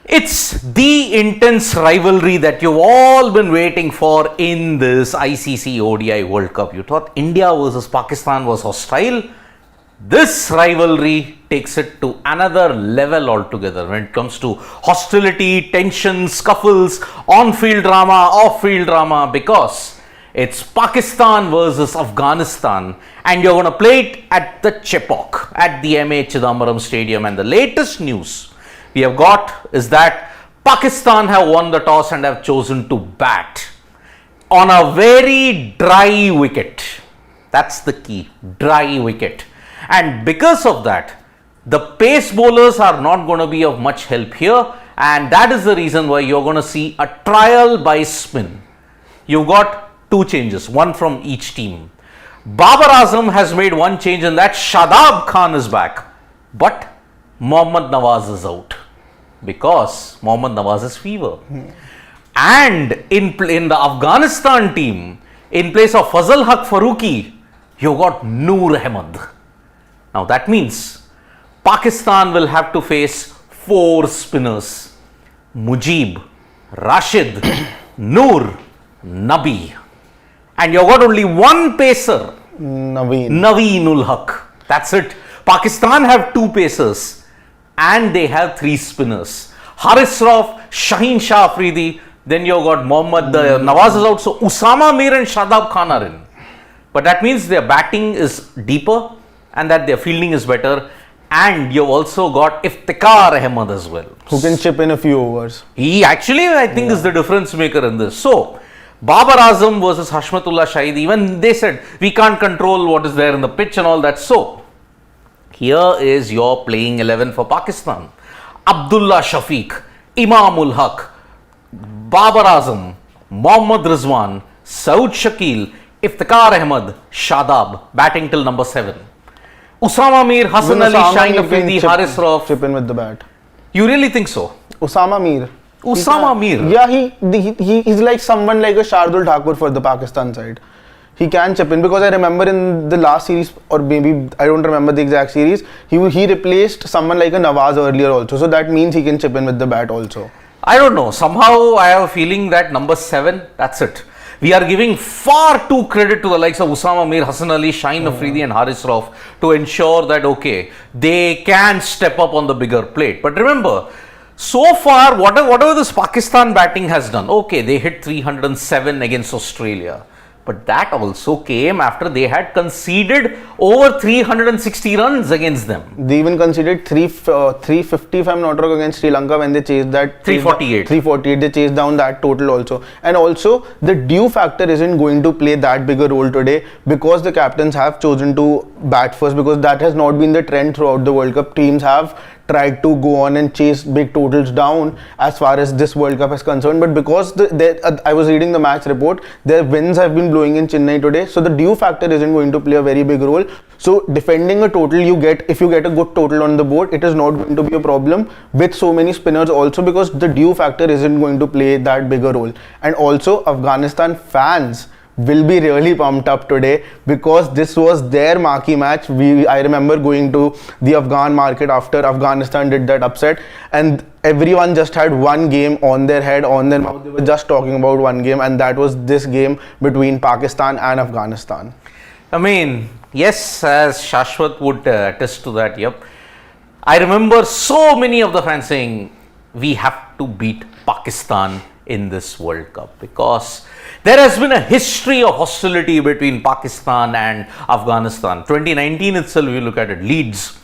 It's the intense rivalry that you've all been waiting for in this ICC ODI World Cup. You thought India versus Pakistan was hostile. This rivalry takes it to another level altogether when it comes to hostility, tension, scuffles, on-field drama, off-field drama, because it's Pakistan versus Afghanistan, and you're going to play it at the Chepauk at the MA Chidambaram Stadium. And the latest news we have got is that Pakistan have won the toss and have chosen to bat on a very dry wicket. That's the key, dry wicket. And because of that, the pace bowlers are not going to be of much help here, and that is the reason why you're going to see a trial by spin. You've got two changes, one from each team. Babar Azam has made one change, and that Shadab Khan is back, but Mohammad Nawaz is out because Mohammad Nawaz's fever. And in the Afghanistan team, in place of Fazal Haq Farooqi, you got Noor Ahmed. Now that means Pakistan will have to face four spinners: Mujib, Rashid, Noor, Nabi. And you've got only one pacer, Naveen-ul Haq. That's it. Pakistan have two pacers and they have three spinners: Haris Rauf, Shaheen Shah Afridi. Then you've got Mohammad Nawaz is out. So Usama Mir and Shadab Khan are in. But that means their batting is deeper and that their fielding is better. And you've also got Iftikhar Ahmed as well, who can chip in a few overs. He actually, I think, is the difference maker in this. So Babar Azam versus Hashmatullah Shahid, even they said we can't control what is there in the pitch and all that. So here is your playing 11 for Pakistan: Abdullah Shafiq, Imamul Haq, Babar Azam, Mohammad Rizwan, Saud Shakil, Iftikhar Ahmed, Shadab, batting till number 7. Usama Mir, Hassan Ali, Shaheen Afridi, Haris Rauf. Chip in with the bat. You really think so? Usama Mir. Yeah, he's like someone like a Shardul Thakur for the Pakistan side. He can chip in, because I remember in the last series, or maybe I don't remember the exact series, he replaced someone like a Nawaz earlier also. So that means he can chip in with the bat also. I don't know. Somehow I have a feeling that number 7, that's it. We are giving far too credit to the likes of Usama Mir, Hassan Ali, Shaheen Afridi and Haris Rauf to ensure that, okay, they can step up on the bigger plate. But remember, so far, whatever this Pakistan batting has done, okay, they hit 307 against Australia. But that also came after they had conceded over 360 runs against them. They even conceded 350, if I'm not wrong, against Sri Lanka when they chased that. 348. 348, they chased down that total also. And also, the due factor isn't going to play that big a role today, because the captains have chosen to bat first, because that has not been the trend throughout the World Cup. Teams have tried to go on and chase big totals down as far as this World Cup is concerned, but because I was reading the match report, their winds have been blowing in Chennai today, so the dew factor isn't going to play a very big role. So defending a total if you get a good total on the board, it is not going to be a problem with so many spinners also, because the dew factor isn't going to play that big a role. And also Afghanistan fans will be really pumped up today, because this was their marquee match. I remember going to the Afghan market after Afghanistan did that upset, and everyone just had one game on their head, on their mouth. They were just talking about one game, and that was this game between Pakistan and Afghanistan. I mean, yes, as Shashwat would attest to that, yep. I remember so many of the fans saying, we have to beat Pakistan in this World Cup, because there has been a history of hostility between Pakistan and Afghanistan. 2019 itself, you look at it, Leeds.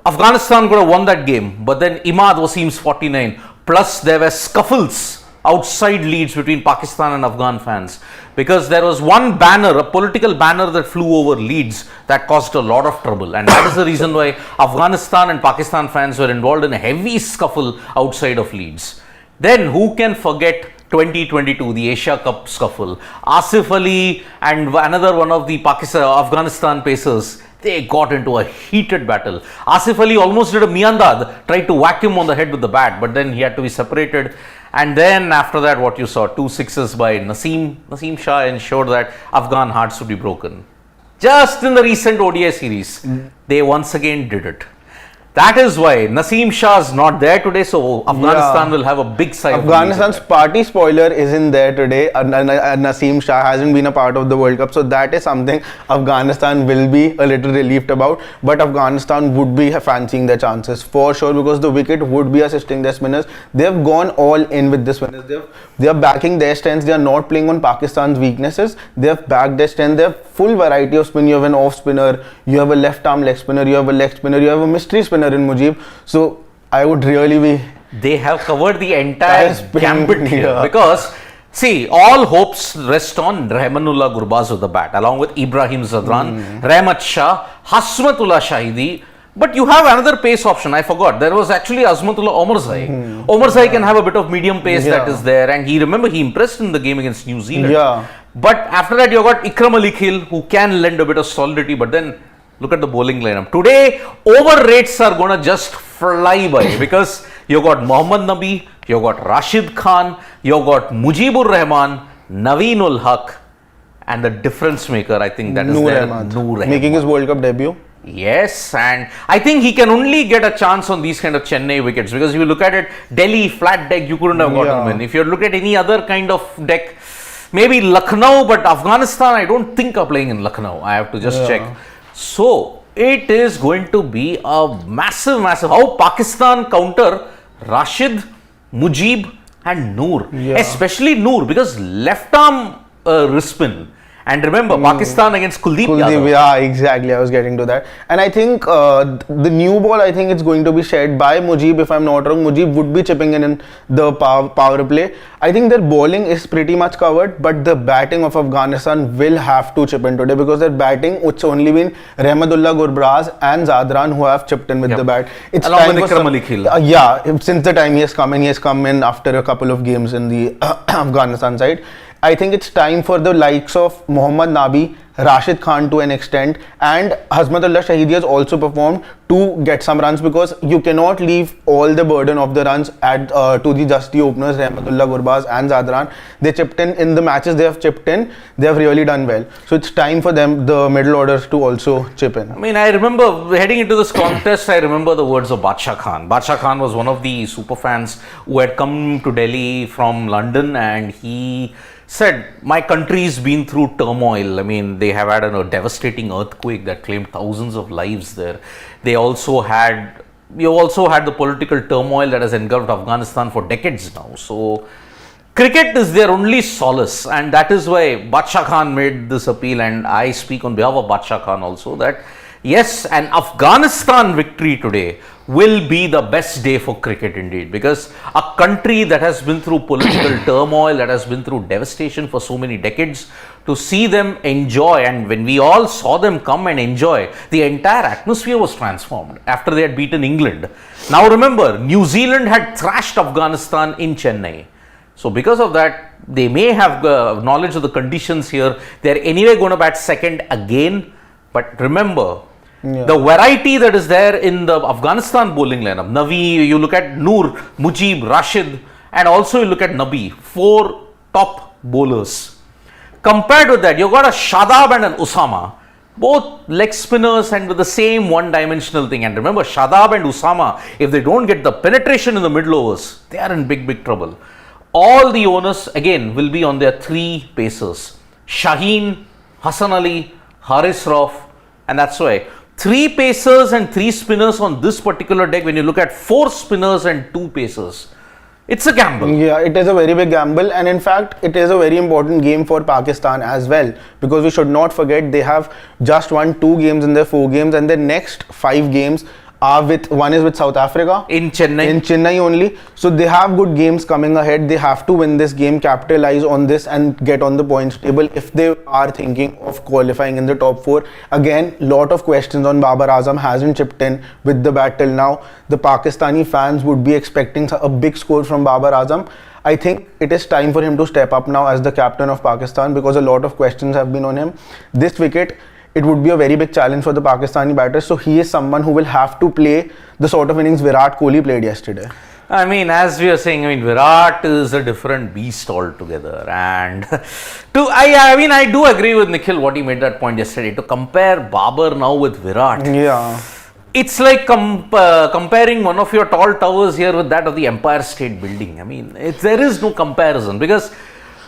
Afghanistan could have won that game, but then Imad Wasim's 49. Plus, there were scuffles outside Leeds between Pakistan and Afghan fans, because there was one banner, a political banner that flew over Leeds that caused a lot of trouble. And that is the reason why Afghanistan and Pakistan fans were involved in a heavy scuffle outside of Leeds. Then who can forget 2022, the Asia Cup scuffle? Asif Ali and another one of the Afghanistan pacers, they got into a heated battle. Asif Ali almost did a Miandad, tried to whack him on the head with the bat, but then he had to be separated. And then after that, what you saw, 2 sixes by Naseem Shah ensured that Afghan hearts would be broken. Just in the recent ODI series, they once again did it. That is why Naseem Shah is not there today, so Afghanistan will have a big sigh of relief. Afghanistan's party spoiler isn't there today. Naseem Shah hasn't been a part of the World Cup, so that is something Afghanistan will be a little relieved about. But Afghanistan would be fancying their chances for sure, because the wicket would be assisting their spinners. They have gone all in with the spinners. They are backing their strengths. They are not playing on Pakistan's weaknesses. They have backed their strength. They have full variety of spin. You have an off spinner, you have a left arm leg spinner, you have a leg spinner, you have a mystery spinner in Mujib. So I would really be. They have covered the entire gambit here, because see, all hopes rest on Rahmanullah Gurbaz with the bat, along with Ibrahim Zadran, Rahmat Shah, Hasmatullah Shahidi. But you have another pace option. I forgot. There was actually Azmatullah Omarzai. Omarzai can have a bit of medium pace that is there, and he impressed in the game against New Zealand. Yeah. But after that, you got Ikram Ali Khil, who can lend a bit of solidity. But then look at the bowling lineup. Today, over rates are going to just fly by, because you got Mohammad Nabi, you got Rashid Khan, you got Mujibur Rahman, Naveenul Haq, and the difference maker, I think that is there, Noor Rahman. Making his World Cup debut. Yes, and I think he can only get a chance on these kind of Chennai wickets, because if you look at it, Delhi, flat deck, you couldn't have gotten him in. If you look at any other kind of deck, maybe Lucknow, but Afghanistan, I don't think are playing in Lucknow. I have to just check. So, it is going to be a massive, how Pakistan counter Rashid, Mujib and Noor. Especially Noor, because left arm wrist spin. And remember, Pakistan against Kuldeep Yadav. Yeah, exactly. I was getting to that. And I think the new ball, I think it's going to be shared by Mujib. If I'm not wrong, Mujib would be chipping in the power play. I think their bowling is pretty much covered, but the batting of Afghanistan will have to chip in today, because their batting, it's only been Rahmatullah Gurbaz and Zadran who have chipped in with the bat. It's along with Ikram Ali Khil. Since the time he has come in after a couple of games in the Afghanistan side. I think it's time for the likes of Mohammad Nabi, Rashid Khan to an extent, and Hasmatullah Shahidi has also performed to get some runs, because you cannot leave all the burden of the runs to the dusty openers Rahmatullah Gurbaz and Zadran. They chipped in the matches they have chipped in. They have really done well. So it's time for them, the middle orders, to also chip in. I mean, I remember heading into this contest, I remember the words of Badshah Khan. Badshah Khan was one of the super fans who had come to Delhi from London, and he said, my country's been through turmoil. I mean, they have had a devastating earthquake that claimed thousands of lives there. You also had the political turmoil that has engulfed Afghanistan for decades now. So, cricket is their only solace, and that is why Badshah Khan made this appeal, and I speak on behalf of Badshah Khan also, that yes, an Afghanistan victory today will be the best day for cricket indeed, because a country that has been through political turmoil, that has been through devastation for so many decades, to see them enjoy, and when we all saw them come and enjoy, the entire atmosphere was transformed after they had beaten England. Now remember, New Zealand had thrashed Afghanistan in Chennai. So because of that, they may have knowledge of the conditions here. They're anyway going to bat second again. But remember, the variety that is there in the Afghanistan bowling lineup, Navi, you look at Noor, Mujib, Rashid, and also you look at Nabi, 4 top bowlers. Compared with that, you've got a Shadab and an Usama, both leg spinners and with the same one-dimensional thing. And remember, Shadab and Usama, if they don't get the penetration in the middle overs, they are in big trouble. All the onus again will be on their 3 pacers, Shaheen, Hassan Ali, Haris Rauf, and that's why 3 pacers and 3 spinners on this particular deck. When you look at 4 spinners and 2 pacers, it's a gamble. Yeah, it is a very big gamble, and in fact, it is a very important game for Pakistan as well, because we should not forget they have just won 2 games in their 4 games, and their next 5 games are one is with South Africa in Chennai only. So they have good games coming ahead. They have to win this game, capitalize on this, and get on the points table if they are thinking of qualifying in the top 4. Again, lot of questions on Babar Azam, hasn't chipped in with the bat till now. The Pakistani fans would be expecting a big score from Babar Azam. I think it is time for him to step up now as the captain of Pakistan, because a lot of questions have been on him. This wicket, it would be a very big challenge for the Pakistani batters. So he is someone who will have to play the sort of innings Virat Kohli played yesterday. I mean, as we are saying, Virat is a different beast altogether. And I do agree with Nikhil what he made that point yesterday. To compare Babar now with Virat. Yeah. It's like comparing one of your tall towers here with that of the Empire State Building. I mean, there is no comparison because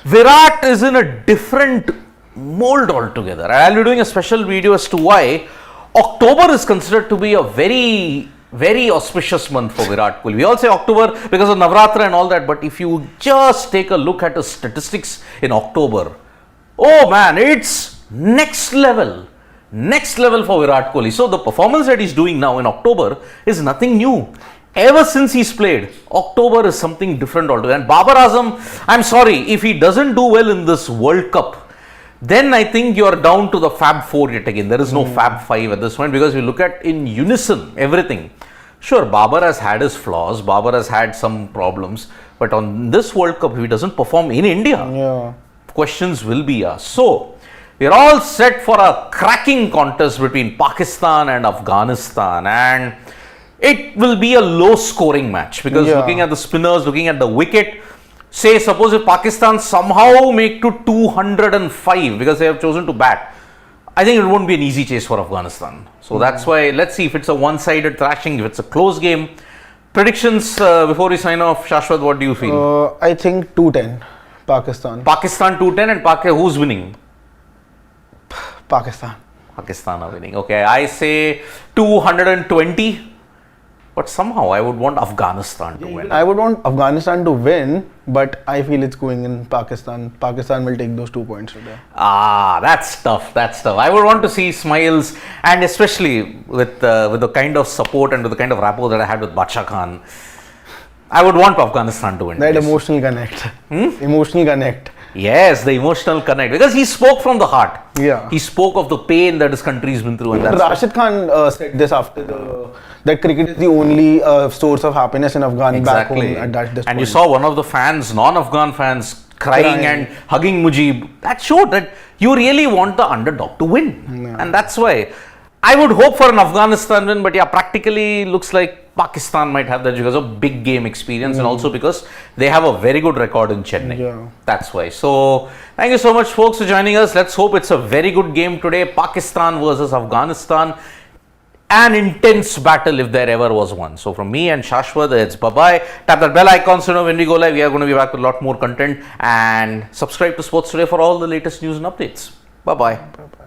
Virat is in a different mold altogether. I'll be doing a special video as to why October is considered to be a very, very auspicious month for Virat Kohli. We all say October because of Navratra and all that, but if you just take a look at his statistics in October, oh man, it's next level for Virat Kohli. So the performance that he's doing now in October is nothing new. Ever since he's played, October is something different altogether. And Babar Azam, I'm sorry, if he doesn't do well in this World Cup, then I think you're down to the Fab 4 yet again. There is no Fab 5 at this point because you look at in unison everything. Sure, Babar has had his flaws, Babar has had some problems, but on this World Cup, if he doesn't perform in India, questions will be asked. So, we're all set for a cracking contest between Pakistan and Afghanistan, and it will be a low scoring match because looking at the spinners, looking at the wicket, say suppose if Pakistan somehow make to 205 because they have chosen to bat, I think it won't be an easy chase for Afghanistan. So that's why let's see if it's a one-sided thrashing, if it's a close game. Predictions before we sign off, Shashwat, what do you feel? I think 210 Pakistan. Pakistan 210 and who's winning? Pakistan. Pakistan are winning. Okay, I say 220. But somehow I would want Afghanistan to win. I would want Afghanistan to win, but I feel it's going in Pakistan. Pakistan will take those 2 points today. That's tough. I would want to see smiles, and especially with the kind of support and with the kind of rapport that I had with Bacha Khan, I would want Afghanistan to win. That emotional connect. Emotional connect. Yes, the emotional connect, because he spoke from the heart. Yeah. He spoke of the pain that his country's been through, and that's Rashid Khan said this after that cricket is the only source of happiness in Afghanistan back home at that point. And you saw one of the fans, non-Afghan fans, crying and hugging Mujib. That showed that you really want the underdog to win, and that's why I would hope for an Afghanistan win. But yeah, practically looks like Pakistan might have that because of big game experience and also because they have a very good record in Chennai. Yeah. That's why. So, thank you so much, folks, for joining us. Let's hope it's a very good game today. Pakistan versus Afghanistan. An intense battle if there ever was one. So, from me and Shashwat, it's bye-bye. Tap that bell icon so you know when we go live. We are going to be back with a lot more content. And subscribe to Sports Today for all the latest news and updates. Bye-bye. Bye-bye.